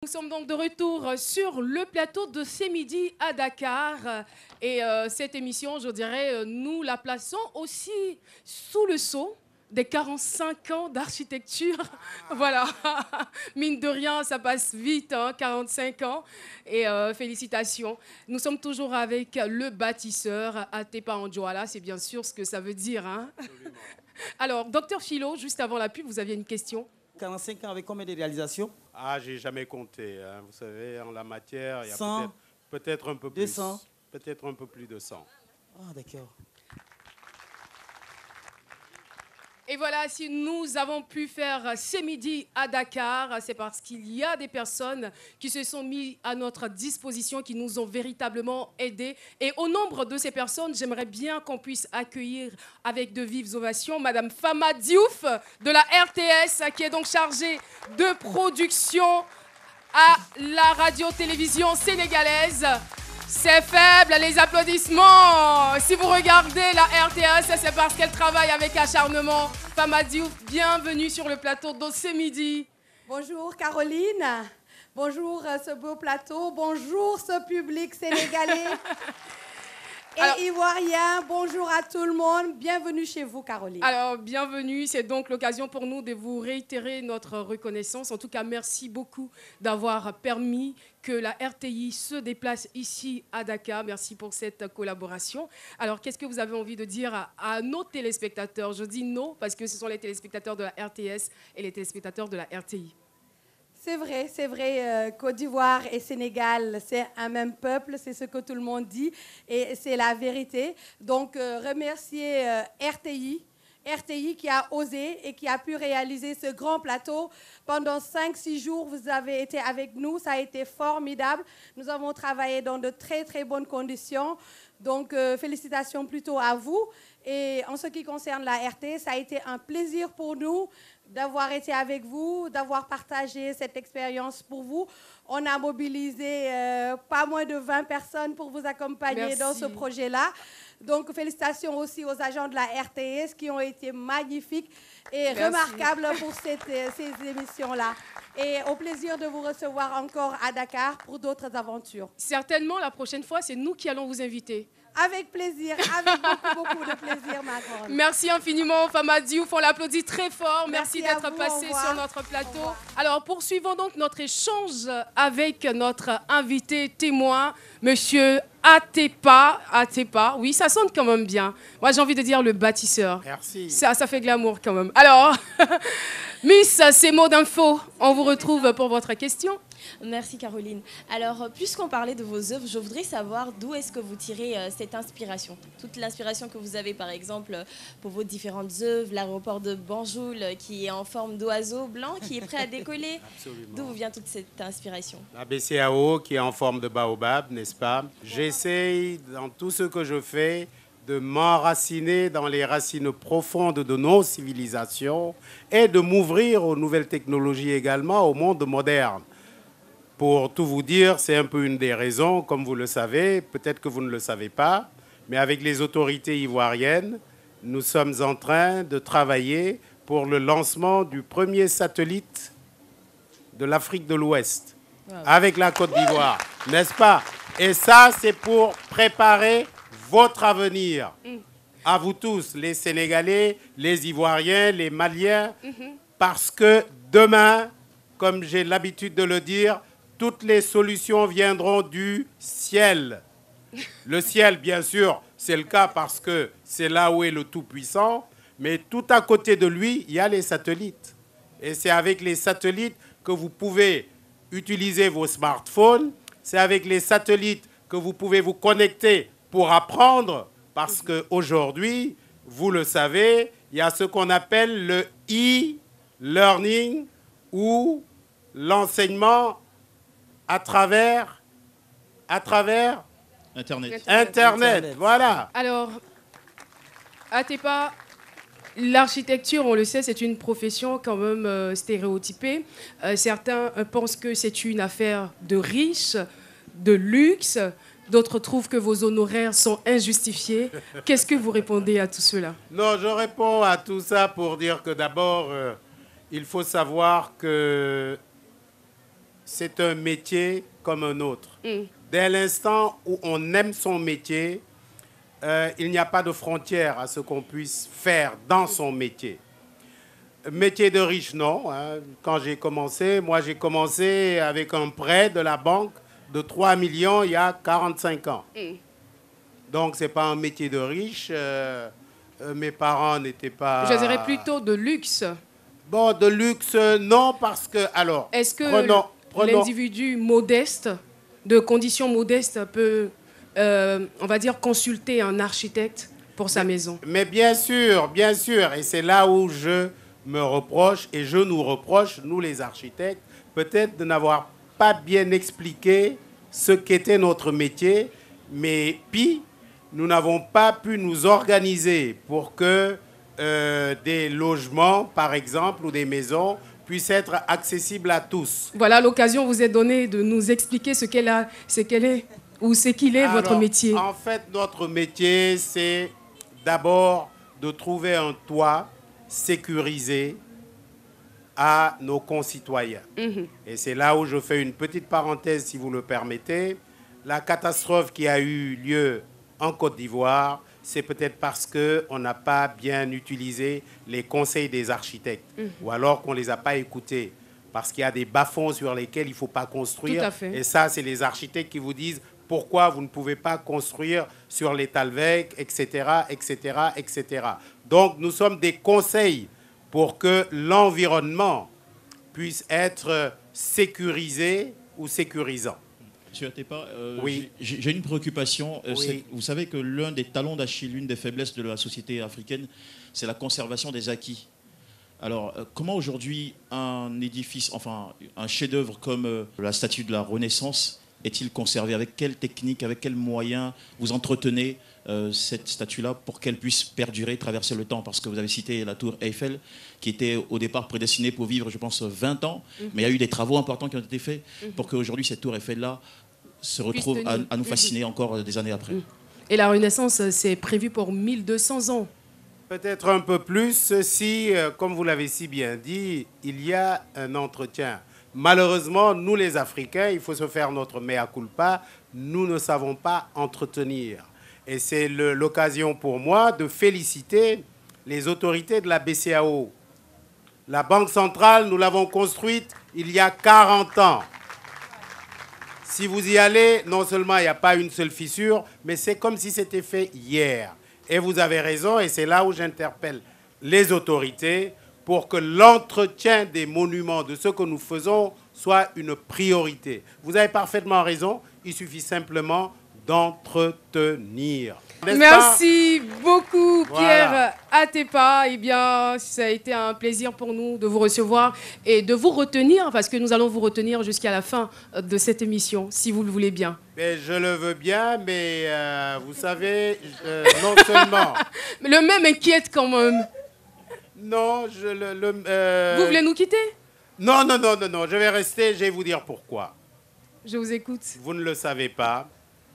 sommes donc de retour sur le plateau de C'est Midi à Dakar. Et cette émission, je dirais, nous la plaçons aussi sous le sceau des 45 ans d'architecture. Voilà, mine de rien, ça passe vite, hein, 45 ans. Et félicitations. Nous sommes toujours avec le bâtisseur Atepa Anjoala, c'est bien sûr ce que ça veut dire. Hein. Alors, docteur Philo, juste avant la pub, vous aviez une question? 45 ans avec combien de réalisations? Ah, j'ai jamais compté. Hein. Vous savez, en la matière, il y a 100, peut-être un peu plus. 200. Peut-être un peu plus de 100. Ah, d'accord. Et voilà, si nous avons pu faire C'est Midi à Dakar, c'est parce qu'il y a des personnes qui se sont mises à notre disposition, qui nous ont véritablement aidés. Et au nombre de ces personnes, j'aimerais bien qu'on puisse accueillir avec de vives ovations Madame Fama Diouf de la RTS, qui est donc chargée de production à la radio-télévision sénégalaise. C'est faible, les applaudissements. Si vous regardez la RTS, c'est parce qu'elle travaille avec acharnement. Fama Diouf, bienvenue sur le plateau de C'est Midi. Bonjour Caroline, bonjour ce beau plateau, bonjour ce public sénégalais et ivoirien, bonjour à tout le monde, bienvenue chez vous Caroline. Alors, bienvenue, c'est donc l'occasion pour nous de vous réitérer notre reconnaissance. En tout cas, merci beaucoup d'avoir permis que la RTI se déplace ici à Dakar. Merci pour cette collaboration. Alors, qu'est-ce que vous avez envie de dire à nos téléspectateurs? Je dis nos parce que ce sont les téléspectateurs de la RTS et les téléspectateurs de la RTI. C'est vrai, Côte d'Ivoire et Sénégal, c'est un même peuple, c'est ce que tout le monde dit et c'est la vérité. Donc, remercier RTI qui a osé et qui a pu réaliser ce grand plateau. Pendant 5-6 jours, vous avez été avec nous, ça a été formidable. Nous avons travaillé dans de très, très bonnes conditions. Donc, félicitations plutôt à vous. Et en ce qui concerne la RT, ça a été un plaisir pour nous d'avoir été avec vous, d'avoir partagé cette expérience pour vous. On a mobilisé pas moins de 20 personnes pour vous accompagner dans ce projet-là. Donc, félicitations aussi aux agents de la RTS qui ont été magnifiques et remarquables pour ces émissions-là. Et au plaisir de vous recevoir encore à Dakar pour d'autres aventures. Certainement, la prochaine fois, c'est nous qui allons vous inviter. Avec plaisir, avec beaucoup de plaisir, ma grande. Merci infiniment, Fama Diouf. On l'applaudit très fort. Merci d'être passé sur notre plateau. Alors, poursuivons donc notre échange avec notre invité témoin, Monsieur Atepa. Atepa, oui, ça sonne quand même bien. Moi, j'ai envie de dire le bâtisseur. Merci. Ça fait glamour quand même. Alors, Miss, ces mots d'info, on vous retrouve pour votre question. Merci Caroline. Alors, puisqu'on parlait de vos œuvres, je voudrais savoir d'où est-ce que vous tirez cette inspiration. Toute l'inspiration que vous avez, par exemple, pour vos différentes œuvres, l'aéroport de Banjul qui est en forme d'oiseau blanc, qui est prêt à décoller. Absolument. D'où vient toute cette inspiration? La BCAO qui est en forme de baobab, n'est-ce pas? J'essaye, dans tout ce que je fais, de m'enraciner dans les racines profondes de nos civilisations et de m'ouvrir aux nouvelles technologies également, au monde moderne. Pour tout vous dire, c'est un peu une des raisons, comme vous le savez, peut-être que vous ne le savez pas, mais avec les autorités ivoiriennes, nous sommes en train de travailler pour le lancement du premier satellite de l'Afrique de l'Ouest, avec la Côte d'Ivoire, n'est-ce pas? Et ça, c'est pour préparer votre avenir, à vous tous, les Sénégalais, les Ivoiriens, les Maliens, parce que demain, comme j'ai l'habitude de le dire, toutes les solutions viendront du ciel. Le ciel, bien sûr, c'est le cas parce que c'est là où est le Tout-Puissant, mais tout à côté de lui, il y a les satellites. Et c'est avec les satellites que vous pouvez utiliser vos smartphones, c'est avec les satellites que vous pouvez vous connecter pour apprendre, parce qu'aujourd'hui, vous le savez, il y a ce qu'on appelle le e-learning ou l'enseignement à travers Internet. Voilà. Alors, Atepa, l'architecture, on le sait, c'est une profession quand même stéréotypée. Certains pensent que c'est une affaire de riches, de luxe. D'autres trouvent que vos honoraires sont injustifiés. Qu'est-ce que vous répondez à tout cela? Non, je réponds à tout ça pour dire que d'abord, il faut savoir que c'est un métier comme un autre. Dès l'instant où on aime son métier, il n'y a pas de frontière à ce qu'on puisse faire dans son métier. Métier de riche, non. Hein. Quand j'ai commencé, moi j'ai commencé avec un prêt de la banque de 3 millions il y a 45 ans. Donc ce n'est pas un métier de riche. Mes parents n'étaient pas... Je dirais plutôt de luxe. Bon, de luxe, non, parce que... Alors, est-ce que l'individu modeste, de conditions modestes, peut, on va dire, consulter un architecte pour sa maison? Mais bien sûr. Et c'est là où je me reproche, et je nous reproche, nous les architectes, peut-être de n'avoir pas bien expliqué ce qu'était notre métier, mais puis, nous n'avons pas pu nous organiser pour que des logements, par exemple, ou des maisons, puissent être accessibles à tous. Voilà, l'occasion vous est donnée de nous expliquer ce qu'il est, votre métier. En fait, notre métier, c'est d'abord de trouver un toit sécurisé à nos concitoyens. Et c'est là où je fais une petite parenthèse, si vous le permettez. La catastrophe qui a eu lieu en Côte d'Ivoire, c'est peut-être parce qu'on n'a pas bien utilisé les conseils des architectes, ou alors qu'on ne les a pas écoutés, parce qu'il y a des bas-fonds sur lesquels il ne faut pas construire. Tout à fait. Et ça, c'est les architectes qui vous disent pourquoi vous ne pouvez pas construire sur les Talvec, etc., etc., etc. Donc, nous sommes des conseils pour que l'environnement puisse être sécurisé ou sécurisant. Monsieur Atepa, oui. J'ai une préoccupation. Oui. Vous savez que l'un des talons d'Achille, l'une des faiblesses de la société africaine, c'est la conservation des acquis. Alors, comment aujourd'hui un édifice, enfin un chef-d'œuvre comme la statue de la Renaissance est-il conservé? Avec quelle technique, avec quels moyens vous entretenez cette statue-là pour qu'elle puisse perdurer, traverser le temps? Parce que vous avez cité la tour Eiffel, qui était au départ prédestinée pour vivre, je pense, 20 ans. Mais il y a eu des travaux importants qui ont été faits pour qu'aujourd'hui, cette tour Eiffel-là se retrouve à nous fasciner encore des années après. Et la Renaissance, c'est prévu pour 1200 ans. Peut-être un peu plus si, comme vous l'avez si bien dit, il y a un entretien. Malheureusement, nous les Africains, il faut se faire notre mea culpa, nous ne savons pas entretenir. Et c'est l'occasion pour moi de féliciter les autorités de la BCEAO. La Banque centrale, nous l'avons construite il y a 40 ans. Si vous y allez, non seulement il n'y a pas une seule fissure, mais c'est comme si c'était fait hier. Et vous avez raison, et c'est là où j'interpelle les autorités pour que l'entretien des monuments, de ce que nous faisons, soit une priorité. Vous avez parfaitement raison, il suffit simplement d'entretenir. Merci beaucoup, Pierre Voilà. Atepa. Eh bien, ça a été un plaisir pour nous de vous recevoir et de vous retenir, parce que nous allons vous retenir jusqu'à la fin de cette émission, si vous le voulez bien. Mais je le veux bien, mais vous savez, non seulement... Le même inquiète quand même. Non, Vous voulez nous quitter? Non, je vais rester, je vais vous dire pourquoi. Je vous écoute. Vous ne le savez pas,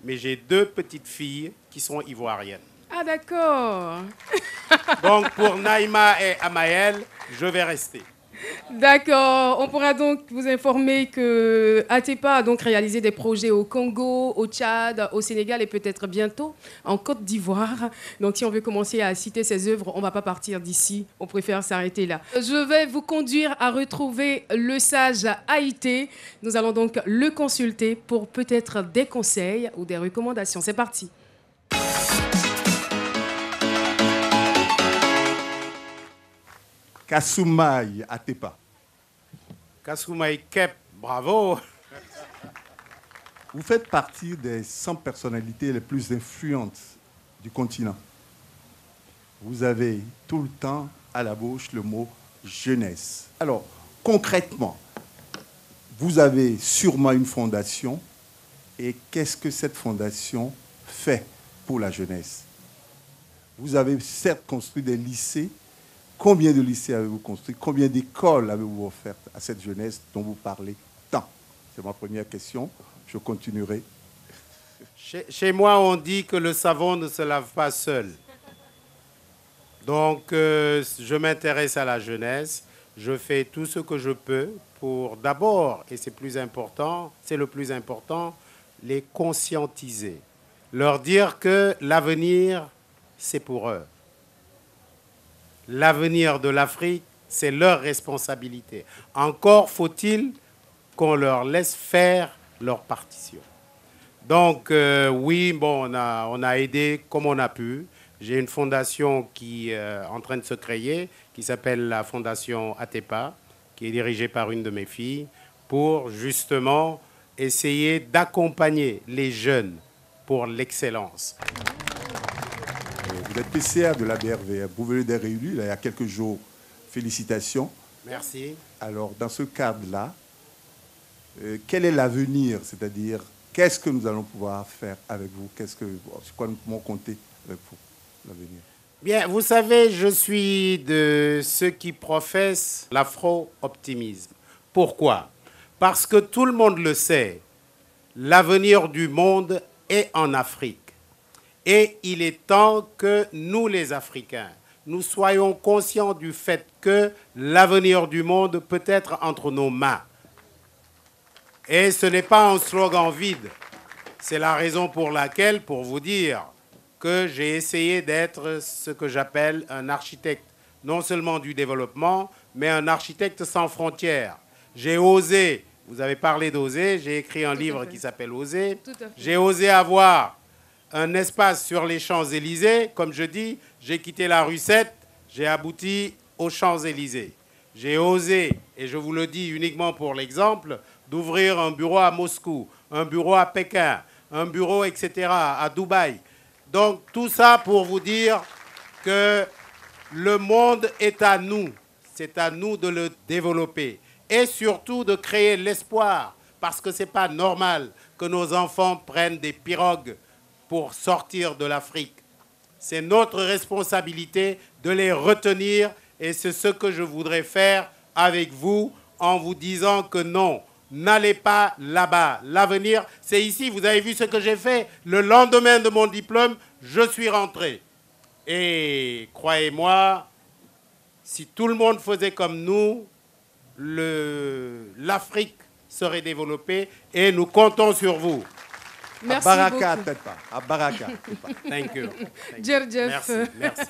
mais j'ai 2 petites filles qui sont ivoiriennes. Ah, d'accord. Donc, pour Naïma et Amael, je vais rester. D'accord. On pourra donc vous informer que Atepa a donc réalisé des projets au Congo, au Tchad, au Sénégal et peut-être bientôt en Côte d'Ivoire. Donc, si on veut commencer à citer ses œuvres, on ne va pas partir d'ici. On préfère s'arrêter là. Je vais vous conduire à retrouver le sage Haïté. Nous allons donc le consulter pour peut-être des conseils ou des recommandations. C'est parti. Kasumai Atepa. Kasumai Kep, bravo. Vous faites partie des 100 personnalités les plus influentes du continent. Vous avez tout le temps à la bouche le mot jeunesse. Alors, concrètement, vous avez sûrement une fondation. Et qu'est-ce que cette fondation fait pour la jeunesse? Vous avez certes construit des lycées. Combien de lycées avez-vous construit? Combien d'écoles avez-vous offertes à cette jeunesse dont vous parlez tant? C'est ma première question. Je continuerai. Chez moi, on dit que le savon ne se lave pas seul. Donc, je m'intéresse à la jeunesse. Je fais tout ce que je peux pour d'abord, et c'est le plus important, les conscientiser. Leur dire que l'avenir, c'est pour eux. L'avenir de l'Afrique, c'est leur responsabilité. Encore faut-il qu'on leur laisse faire leur partition. Donc, oui, bon, on a aidé comme on a pu. J'ai une fondation qui est en train de se créer, qui s'appelle la Fondation Atepa, qui est dirigée par une de mes filles, pour justement essayer d'accompagner les jeunes pour l'excellence. Vous êtes PCA de la BRV, vous venez d'être réélu il y a quelques jours. Félicitations. Merci. Alors, dans ce cadre-là, quel est l'avenir? C'est-à-dire, qu'est-ce que nous allons pouvoir faire avec vous? Sur quoi nous pouvons compter avec vous, l'avenir? Bien, vous savez, je suis de ceux qui professent l'afro-optimisme. Pourquoi? Parce que tout le monde le sait, l'avenir du monde est en Afrique. Et il est temps que nous, les Africains, nous soyons conscients du fait que l'avenir du monde peut être entre nos mains. Et ce n'est pas un slogan vide. C'est la raison pour laquelle, pour vous dire, que j'ai essayé d'être ce que j'appelle un architecte, non seulement du développement, mais un architecte sans frontières. J'ai osé, vous avez parlé d'oser, j'ai écrit un livre qui s'appelle Oser. J'ai osé avoir un espace sur les Champs-Élysées. Comme je dis, j'ai quitté la rue 7, j'ai abouti aux Champs-Élysées. J'ai osé, et je vous le dis uniquement pour l'exemple, d'ouvrir un bureau à Moscou, un bureau à Pékin, un bureau, etc., à Dubaï. Donc, tout ça pour vous dire que le monde est à nous. C'est à nous de le développer. Et surtout de créer l'espoir. Parce que ce n'est pas normal que nos enfants prennent des pirogues pour sortir de l'Afrique. C'est notre responsabilité de les retenir. Et c'est ce que je voudrais faire avec vous en vous disant que non, n'allez pas là-bas. L'avenir, c'est ici. Vous avez vu ce que j'ai fait. Le lendemain de mon diplôme, je suis rentré. Et croyez-moi, si tout le monde faisait comme nous, l'Afrique serait développée et nous comptons sur vous. Merci à Baraka, beaucoup. peut-être pas. À Baraka. Thank you. Jerjef. Merci. Merci.